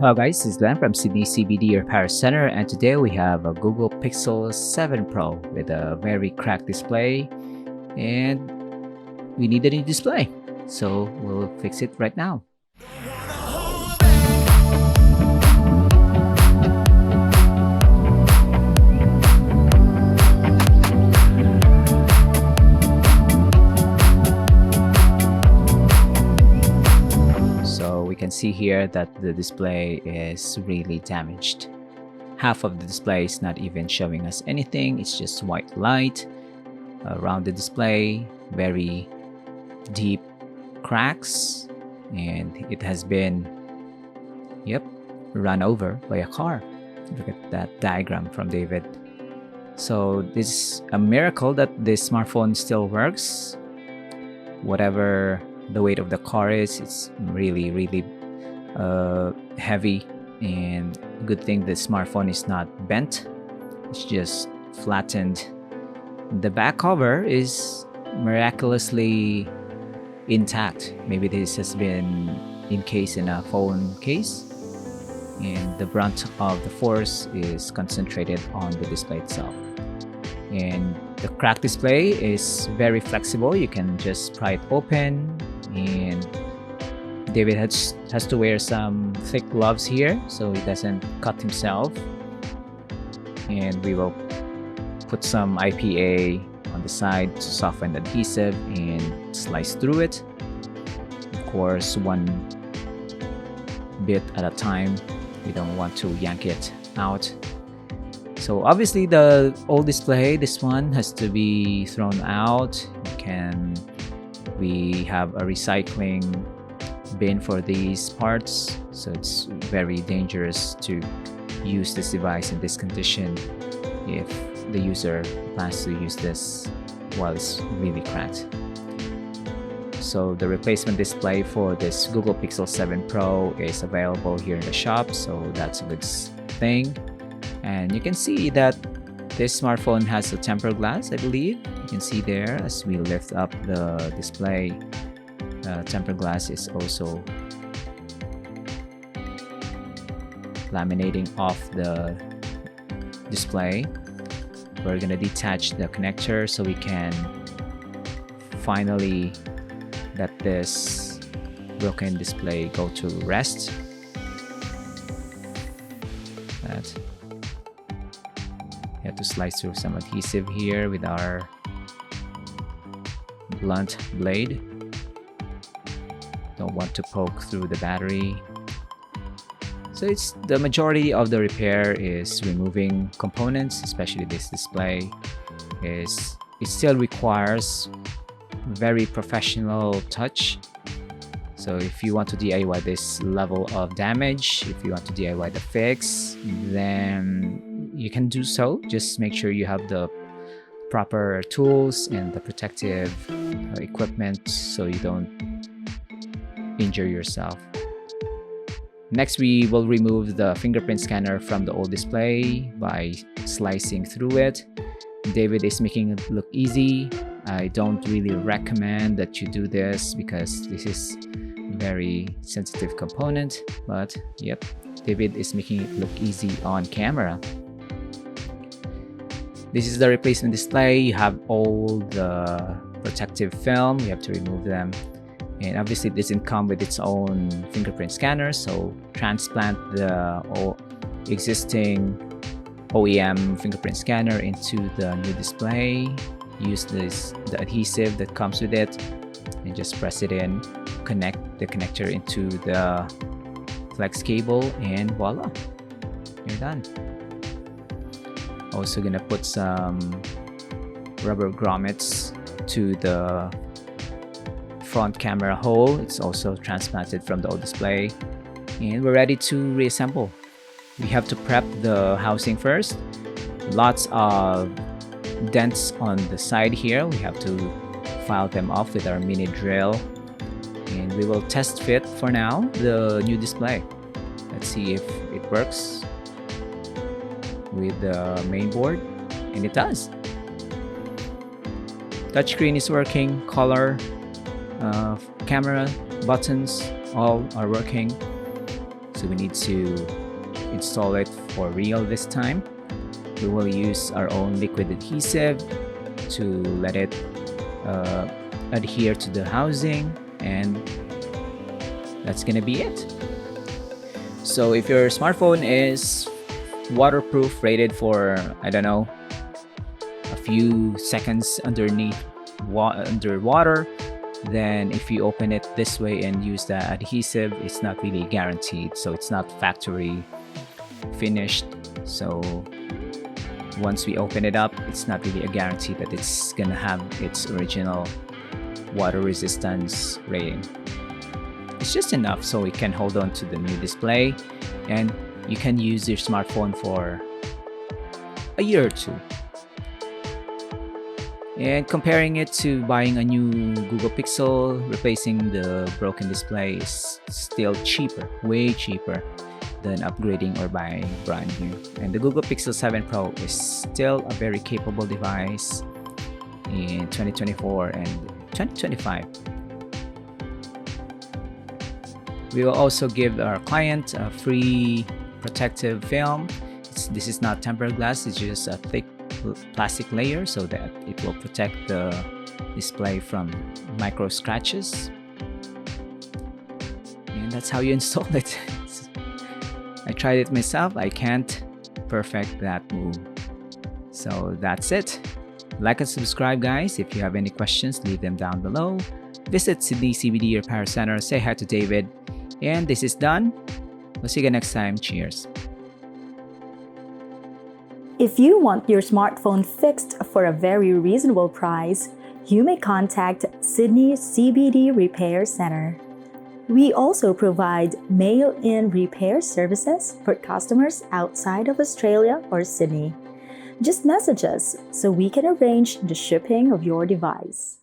Hello guys, this is Glenn from Sydney CBD Repair Centre, and today we have a Google Pixel 7 Pro with a very cracked display, and we need a new display, so we'll fix it right now. We can see here that the display is really damaged. Half of the display is not even showing us anything, it's just white light around the display, very deep cracks, and it has been run over by a car. Look at that diagram from David. So this is a miracle that this smartphone still works. Whatever the weight of the car is, it's really heavy, and good thing the smartphone is not bent, it's just flattened. The back cover is miraculously intact. Maybe this has been encased in a phone case, and the brunt of the force is concentrated on the display itself. And the cracked display is very flexible. You can just pry it open, and David has to wear some thick gloves here so he doesn't cut himself. And we will put some IPA on the side to soften the adhesive and slice through it. Of course, one bit at a time. We don't want to yank it out. So obviously the old display, this one has to be thrown out. We have a recycling bin for these parts, so it's very dangerous to use this device in this condition if the user plans to use this while it's really cracked. So the replacement display for this Google Pixel 7 Pro is available here in the shop, so that's a good thing. And you can see that this smartphone has a tempered glass, I believe. You can see there as we lift up the display, tempered glass is also laminating off the display. We're gonna detach the connector so we can finally let this broken display go to rest. We have to slice through some adhesive here with our blunt blade. Don't want to poke through the battery. So it's the majority of the repair is removing components, especially this display. It still requires very professional touch. So if you want to DIY this level of damage, if you want to DIY the fix, then you can do so. Just make sure you have the proper tools and the protective equipment so you don't injure yourself. Next, we will remove the fingerprint scanner from the old display by slicing through it. David is making it look easy. I don't really recommend that you do this because this is a very sensitive component, but yep, David is making it look easy on camera. This is the replacement display. You have all the protective film, you have to remove them. And obviously it doesn't come with its own fingerprint scanner, so transplant the existing OEM fingerprint scanner into the new display. Use the adhesive that comes with it and just press it in, connect the connector into the flex cable, and voila, you're done. Also gonna put some rubber grommets to the front camera hole. It's also transplanted from the old display, and we're ready to reassemble. We have to prep the housing first. Lots of dents on the side here. We have to file them off with our mini drill, and we will test fit for now the new display. Let's see if it works with the main board, and it does. Touchscreen is working, color, camera, buttons, all are working. So we need to install it for real this time. We will use our own liquid adhesive to let it adhere to the housing, and that's gonna be it. So if your smartphone is waterproof, rated for, I don't know, a few seconds underwater, then if you open it this way and use the adhesive, it's not really guaranteed. So it's not factory finished. So once we open it up, it's not really a guarantee that it's gonna have its original water resistance rating. It's just enough so it can hold on to the new display, and you can use your smartphone for a year or two. And comparing it to buying a new Google Pixel, replacing the broken display is still cheaper, way cheaper than upgrading or buying brand new. And the Google Pixel 7 Pro is still a very capable device in 2024 and 2025. We will also give our client a free protective film. This is not tempered glass, it's just a thick plastic layer so that it will protect the display from micro scratches. And that's how you install it. I tried it myself, I can't perfect that move. So that's it. Like and subscribe, guys. If you have any questions, leave them down below. Visit Sydney CBD Repair Centre, say hi to David. And this is done. We'll see you next time. Cheers. If you want your smartphone fixed for a very reasonable price, you may contact Sydney CBD Repair Centre. We also provide mail-in repair services for customers outside of Australia or Sydney. Just message us so we can arrange the shipping of your device.